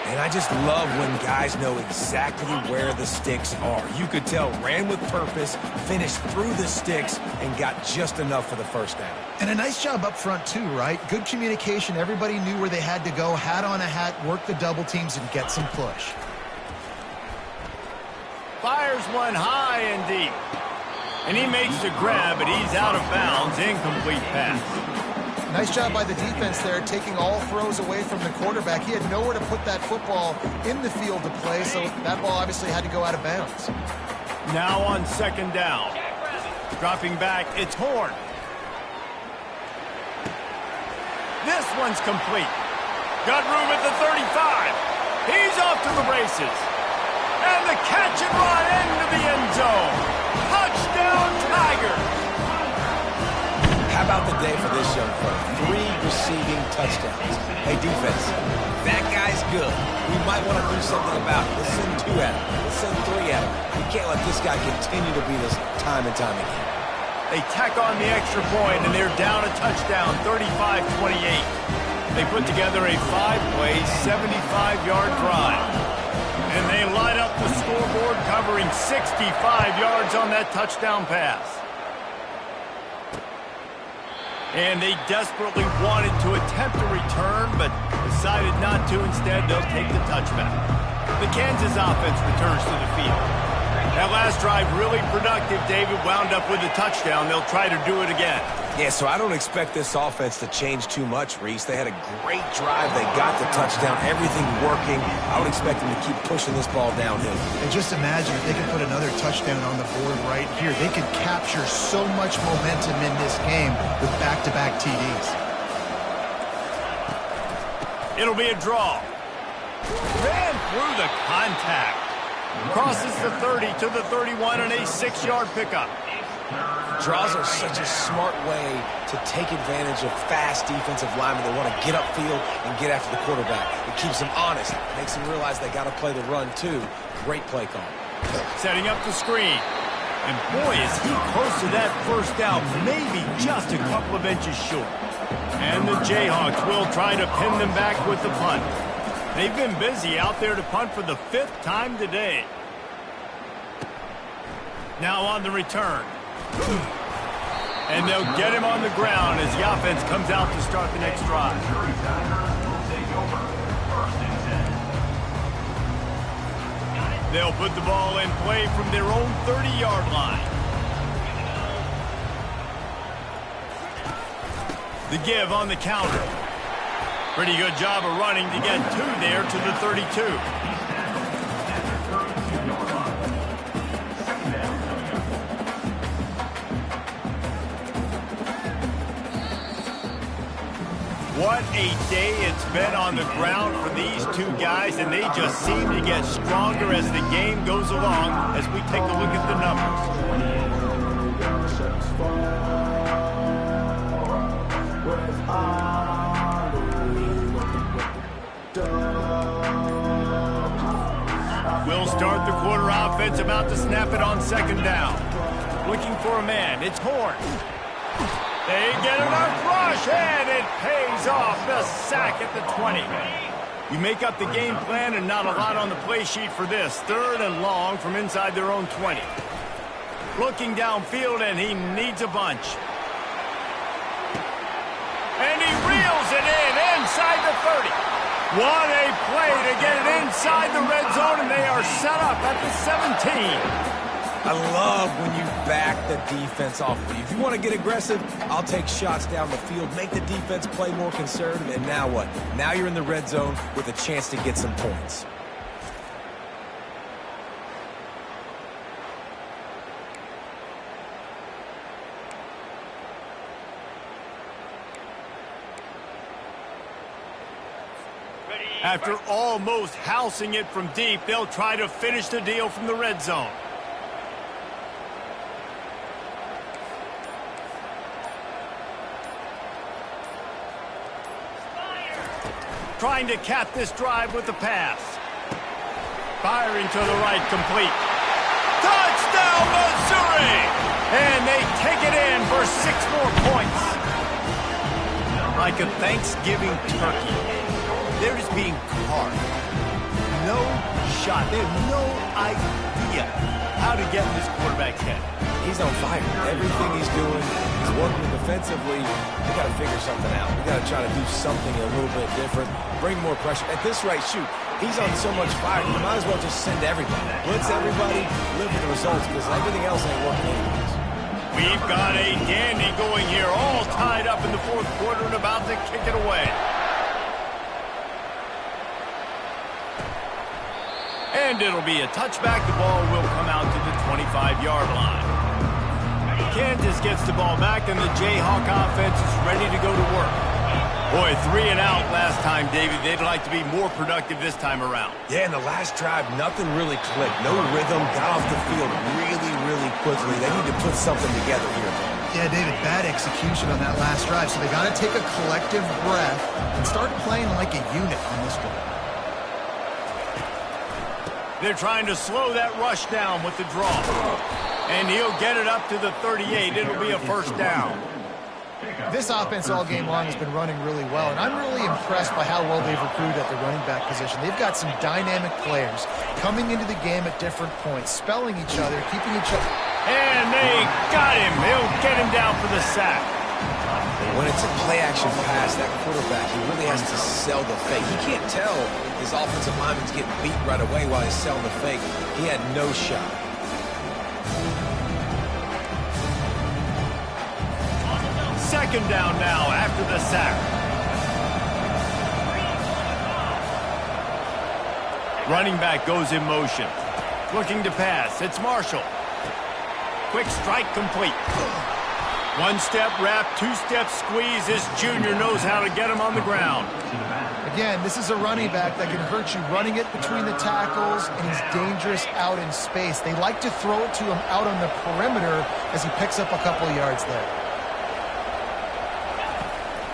And I just love when guys know exactly where the sticks are. You could tell ran with purpose, finished through the sticks, and got just enough for the first down. And a nice job up front, too, right? Good communication. Everybody knew where they had to go, hat on a hat, work the double teams, and get some push. Fires one high and deep. And he makes the grab, but he's out of bounds. Incomplete pass. Nice job by the defense there, taking all throws away from the quarterback. He had nowhere to put that football in the field to play, so that ball obviously had to go out of bounds. Now on second down. Dropping back, it's Horn. This one's complete. Got room at the 35. He's off to the races. And the catch and run into the end zone. Touchdown, Tigers. How about the day for this young fella? 3 receiving touchdowns. Hey, defense, that guy's good. We might want to do something about it. Let's send 2 at him. Let's send 3 at him. We can't let this guy continue to beat us time and time again. They tack on the extra point, and they're down a touchdown, 35-28. They put together a 5-play, 75-yard drive. And they light up the scoreboard, covering 65 yards on that touchdown pass. And they desperately wanted to attempt a return, but decided not to. Instead, they'll take the touchback. The Kansas offense returns to the field. That last drive really productive. David wound up with a touchdown. They'll try to do it again. Yeah, so I don't expect this offense to change too much, Reese. They had a great drive. They got the touchdown, everything working. I would expect them to keep pushing this ball downhill. And just imagine if they can put another touchdown on the board right here. They could capture so much momentum in this game with back-to-back TDs. It'll be a draw. Ran through the contact. Crosses the 30 to the 31 and a 6-yard pickup. Draws are such a smart way to take advantage of fast defensive linemen that want to get upfield and get after the quarterback. It keeps them honest. It makes them realize they got to play the run, too. Great play call. Setting up the screen. And boy, is he close to that first down. Maybe just a couple of inches short. And the Jayhawks will try to pin them back with the punt. They've been busy out there to punt for the 5th time today. Now on the return. And they'll get him on the ground as the offense comes out to start the next drive. They'll put the ball in play from their own 30-yard line. The give on the counter. Pretty good job of running to get 2 there to the 32. What a day it's been on the ground for these 2 guys, and they just seem to get stronger as the game goes along as we take a look at the numbers. We'll start the quarter offense, about to snap it on second down. Looking for a man, it's Horn. They get enough rush, and it pays off. The sack at the 20. You make up the game plan, and not a lot on the play sheet for this. 3rd and long from inside their own 20. Looking downfield, and he needs a bunch. And he reels it in inside the 30. What a play to get it inside the red zone, and they are set up at the 17. I love when you back the defense off of you. If you want to get aggressive, I'll take shots down the field, make the defense play more conservative, and now what? Now you're in the red zone with a chance to get some points. After almost housing it from deep, they'll try to finish the deal from the red zone. Trying to cap this drive with the pass. Firing to the right, complete. Touchdown, Missouri! And they take it in for 6 more points. Like a Thanksgiving turkey. They're just being carved. No shot. They have no idea how to get in this quarterback's head. He's on fire. Everything he's doing, he's working defensively. We got to figure something out. We got to try to do something a little bit different. Bring more pressure. At this rate, shoot, he's on so much fire, you might as well just send everybody. Blitz everybody, live with the results, because everything else ain't working anyways. We've got a dandy going here, all tied up in the 4th quarter and about to kick it away. And it'll be a touchback. The ball will come out to the 25-yard line. Kansas gets the ball back, and the Jayhawk offense is ready to go to work. Boy, 3 and out last time, David. They'd like to be more productive this time around. Yeah, in the last drive, nothing really clicked. No rhythm, got off the field really, really quickly. They need to put something together here. Yeah, David, bad execution on that last drive, so they got to take a collective breath and start playing like a unit on this one. They're trying to slow that rush down with the draw. And he'll get it up to the 38. It'll be a first down. This offense all game long has been running really well, and I'm really impressed by how well they've recruited at the running back position. They've got some dynamic players coming into the game at different points, spelling each other, keeping each other. And they got him. They'll get him down for the sack. When it's a play-action pass, that quarterback, he really has to sell the fake. He can't tell his offensive lineman's getting beat right away while he's selling the fake. He had no shot. Second down now after the sack. Running back goes in motion. Looking to pass. It's Marshall. Quick strike complete. 1-step wrap, 2-step squeeze. This junior knows how to get him on the ground. Again, this is a running back that can hurt you running it between the tackles, and he's dangerous out in space. They like to throw it to him out on the perimeter as he picks up a couple of yards there.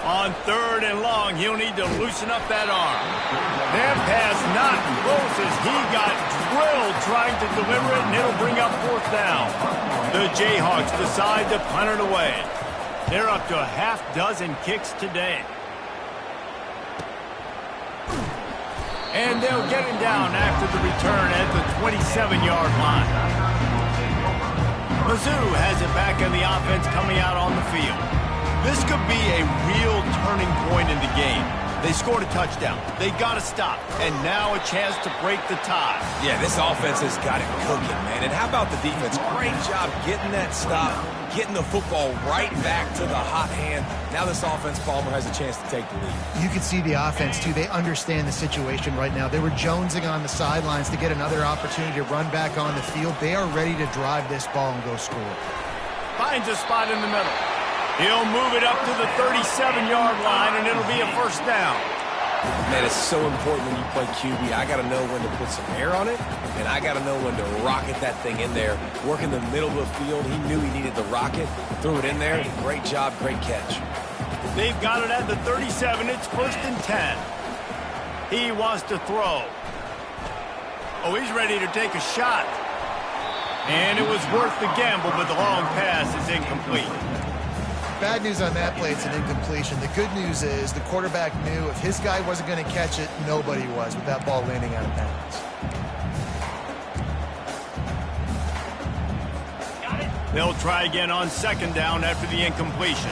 On 3rd and long, he'll need to loosen up that arm. That pass not close as he got drilled trying to deliver it, and it'll bring up 4th down. The Jayhawks decide to punt it away. They're up to a half-dozen kicks today. And they'll get him down after the return at the 27-yard line. Mizzou has it back in the offense coming out on the field. This could be a real turning point in the game. They scored a touchdown. They got to stop. And now a chance to break the tie. Yeah, this offense has got it cooking, man. And how about the defense? Great job getting that stop, getting the football right back to the hot hand. Now this offense, Palmer, has a chance to take the lead. You can see the offense, too. They understand the situation right now. They were jonesing on the sidelines to get another opportunity to run back on the field. They are ready to drive this ball and go score. Finds a spot in the middle. He'll move it up to the 37-yard line, and it'll be a first down. Man, it's so important when you play QB. I got to know when to put some air on it, and I got to know when to rocket that thing in there. Work in the middle of the field. He knew he needed the rocket, threw it in there. Great job, great catch. They've got it at the 37. It's 1st and 10. He wants to throw. Oh, he's ready to take a shot. And it was worth the gamble, but the long pass is incomplete. Bad news on that play, it's an incompletion. The good news is the quarterback knew if his guy wasn't going to catch it, nobody was with that ball landing out of bounds. They'll try again on 2nd down after the incompletion.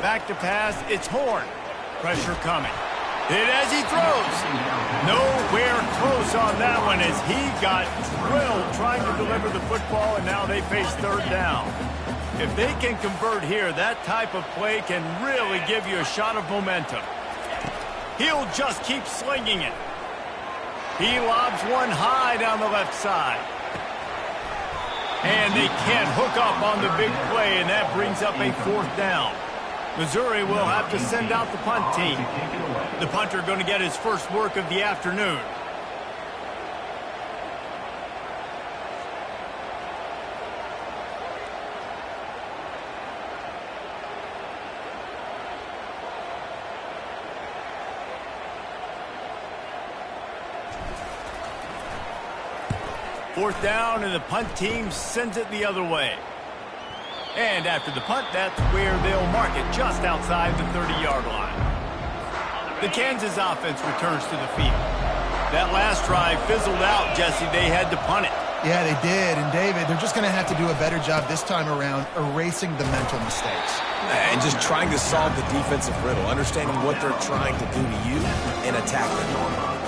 Back to pass, it's Horn. Pressure coming. Hit as he throws. Nowhere close on that one as he got drilled trying to deliver the football, and now they face third down. If they can convert here, that type of play can really give you a shot of momentum. He'll just keep slinging it. He lobs one high down the left side. And they can't hook up on the big play, and that brings up a fourth down. Missouri will have to send out the punt team. The punter going to get his first work of the afternoon. Fourth down, and the punt team sends it the other way. And after the punt, that's where they'll mark it, just outside the 30-yard line. The Kansas offense returns to the field. That last drive fizzled out, Jesse. They had to punt it. Yeah, they did. And, David, they're just going to have to do a better job this time around erasing the mental mistakes. And just trying to solve the defensive riddle, understanding what they're trying to do to you and attack them.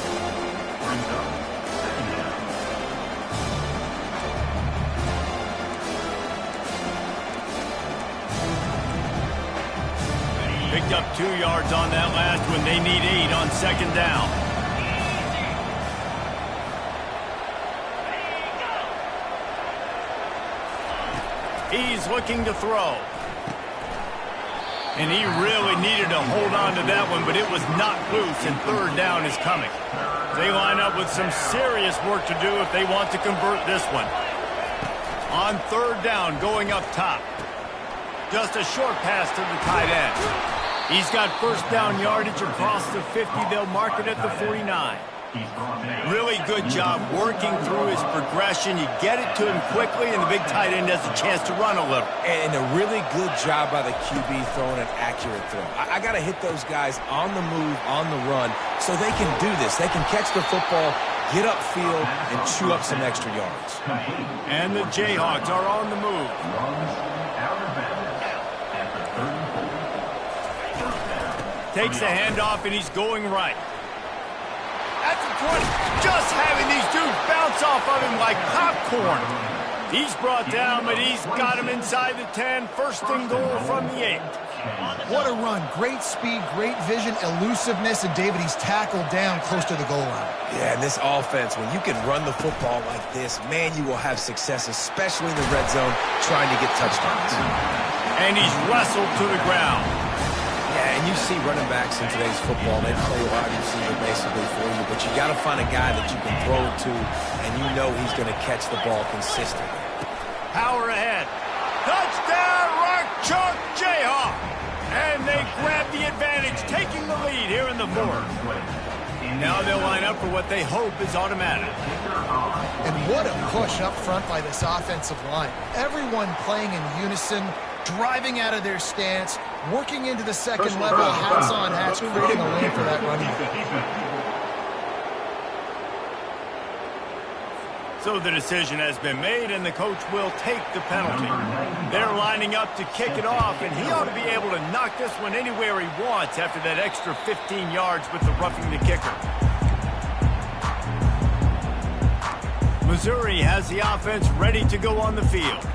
Picked up 2 yards on that last one. They need 8 on second down. He's looking to throw. And he really needed to hold on to that one, but it was not loose, and third down is coming. They line up with some serious work to do if they want to convert this one. On third down, going up top. Just a short pass to the tight end. He's got first down yardage across the 50. They'll mark it at the 49. Really good job working through his progression. You get it to him quickly, and the big tight end has a chance to run a little. And a really good job by the QB throwing an accurate throw. I got to hit those guys on the move, on the run, so they can do this. They can catch the football, get upfield, and chew up some extra yards. And the Jayhawks are on the move. Takes the handoff, and he's going right. At the 20, just having these dudes bounce off of him like popcorn. He's brought down, but he's got him inside the 10. First and goal from the 8. What a run. Great speed, great vision, elusiveness, and David, he's tackled down close to the goal line. Yeah, and this offense, when you can run the football like this, man, you will have success, especially in the red zone, trying to get touchdowns. And he's wrestled to the ground. Yeah, and you see running backs in today's football, they play wide receiver basically for you, but you got to find a guy that you can throw it to, and you know he's going to catch the ball consistently. Power ahead. Touchdown, Rock Chalk Jayhawk! And they grab the advantage, taking the lead here in the fourth. Now they'll line up for what they hope is automatic. And what a push up front by this offensive line. Everyone playing in unison, driving out of their stance, working into the second level, hats on hats, creating a lane for that running back. So the decision has been made, and the coach will take the penalty. They're lining up to kick it off, and he ought to be able to knock this one anywhere he wants after that extra 15 yards with the roughing the kicker. Missouri has the offense ready to go on the field.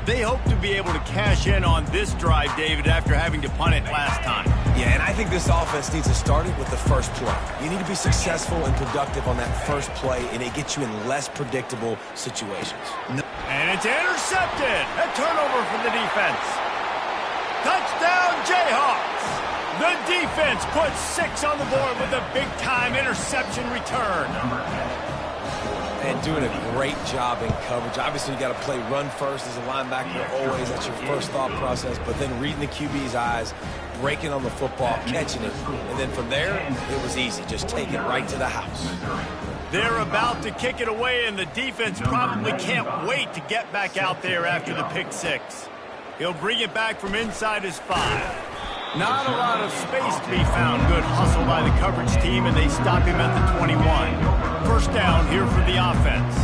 They hope to be able to cash in on this drive, David, after having to punt it last time. Yeah, and I think this offense needs to start it with the first play. You need to be successful and productive on that first play, and it gets you in less predictable situations. And it's intercepted. A turnover for the defense. Touchdown, Jayhawks. The defense puts 6 on the board with a big-time interception return. And doing a great job in coverage. Obviously, you got to play run first as a linebacker always. That's your first thought process. But then reading the QB's eyes, breaking on the football, catching it. And then from there, it was easy. Just take it right to the house. They're about to kick it away, and the defense probably can't wait to get back out there after the pick 6. He'll bring it back from inside his 5. Not a lot of space to be found. Good hustle by the coverage team, and they stop him at the 21. First down here for the offense.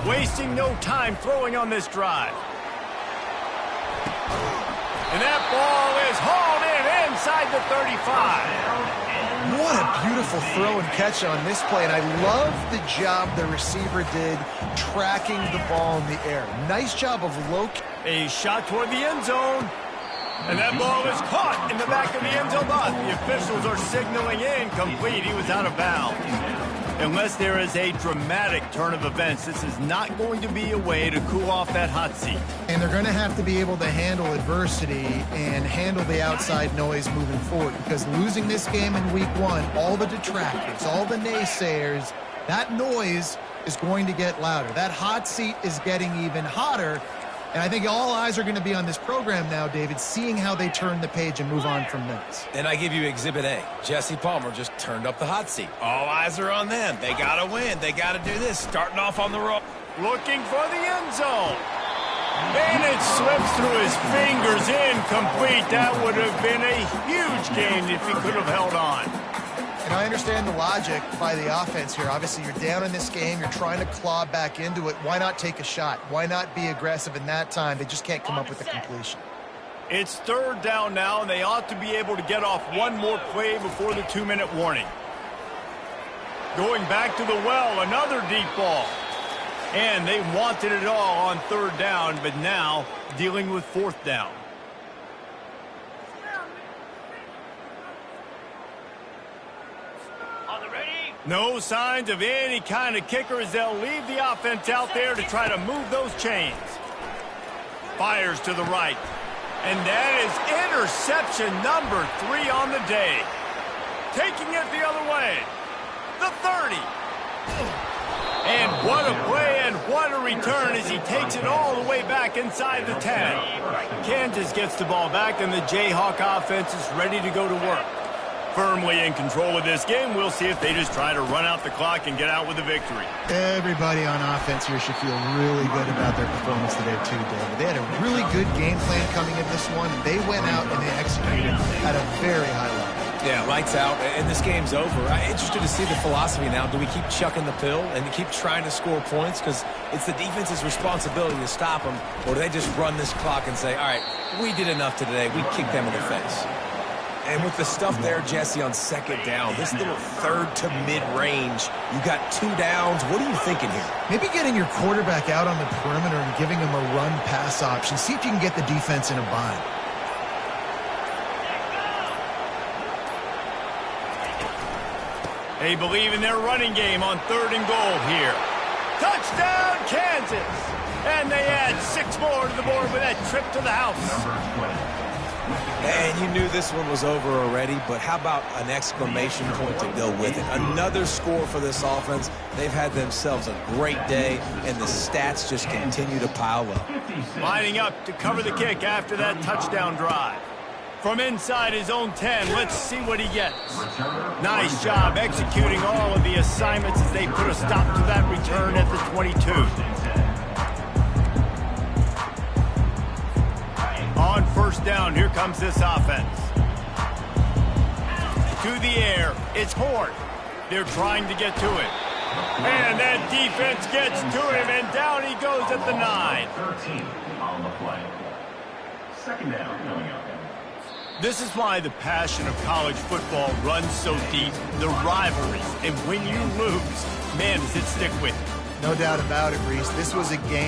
Wasting no time throwing on this drive. And that ball is hauled in inside the 35. What a beautiful throw and catch on this play, and I love the job the receiver did tracking the ball in the air. Nice job of locating. A shot toward the end zone. And that ball is caught in the back of the end zone. But the officials are signaling incomplete. He was out of bounds. Unless there is a dramatic turn of events, this is not going to be a way to cool off that hot seat. And they're going to have to be able to handle adversity and handle the outside noise moving forward, because losing this game in week 1, all the detractors, all the naysayers, that noise is going to get louder. That hot seat is getting even hotter. And I think all eyes are going to be on this program now, David, seeing how they turn the page and move on from this. And I give you Exhibit A. Jesse Palmer just turned up the hot seat. All eyes are on them. They got to win. They got to do this. Starting off on the roll. Looking for the end zone. And it slips through his fingers, incomplete. That would have been a huge gain if he could have held on. And I understand the logic by the offense here. Obviously, you're down in this game. You're trying to claw back into it. Why not take a shot? Why not be aggressive in that time? They just can't come up with a completion. It's 3rd down now, and they ought to be able to get off one more play before the 2-minute warning. Going back to the well, another deep ball. And they wanted it all on 3rd down, but now dealing with 4th down. No signs of any kind of kicker as they'll leave the offense out there to try to move those chains. Fires to the right. And that is interception number 3 on the day. Taking it the other way. The 30. And what a play and what a return as he takes it all the way back inside the 10. Kansas gets the ball back and the Jayhawk offense is ready to go to work. Firmly in control of this game. We'll see if they just try to run out the clock and get out with a victory. Everybody on offense here should feel really good about their performance today too, David. They had a really good game plan coming in this one, and they went out and they executed at a very high level. Yeah, lights out, and this game's over. I'm interested to see the philosophy now. Do we keep chucking the pill and keep trying to score points because it's the defense's responsibility to stop them, or do they just run this clock and say, all right, we did enough today. We kicked them in the face. And with the stuff there, Jesse, on 2nd down, this little 3rd to mid-range, you got 2 downs. What are you thinking here? Maybe getting your quarterback out on the perimeter and giving him a run-pass option. See if you can get the defense in a bind. They believe in their running game on 3rd and goal here. Touchdown, Kansas! And they add 6 more to the board with that trip to the house. And you knew this one was over already, but how about an exclamation point to go with it? Another score for this offense. They've had themselves a great day, and the stats just continue to pile up. Lining up to cover the kick after that touchdown drive. From inside his own 10, let's see what he gets. Nice job executing all of the assignments as they put a stop to that return at the 22. On 1st down, here comes this offense. To the air, it's Horn. They're trying to get to it. And that defense gets to him, and down he goes at the 9. 13 on the play. 2nd down coming up. This is why the passion of college football runs so deep. The rivalries, and when you lose, man, does it stick with you. No doubt about it, Reese. This was a game.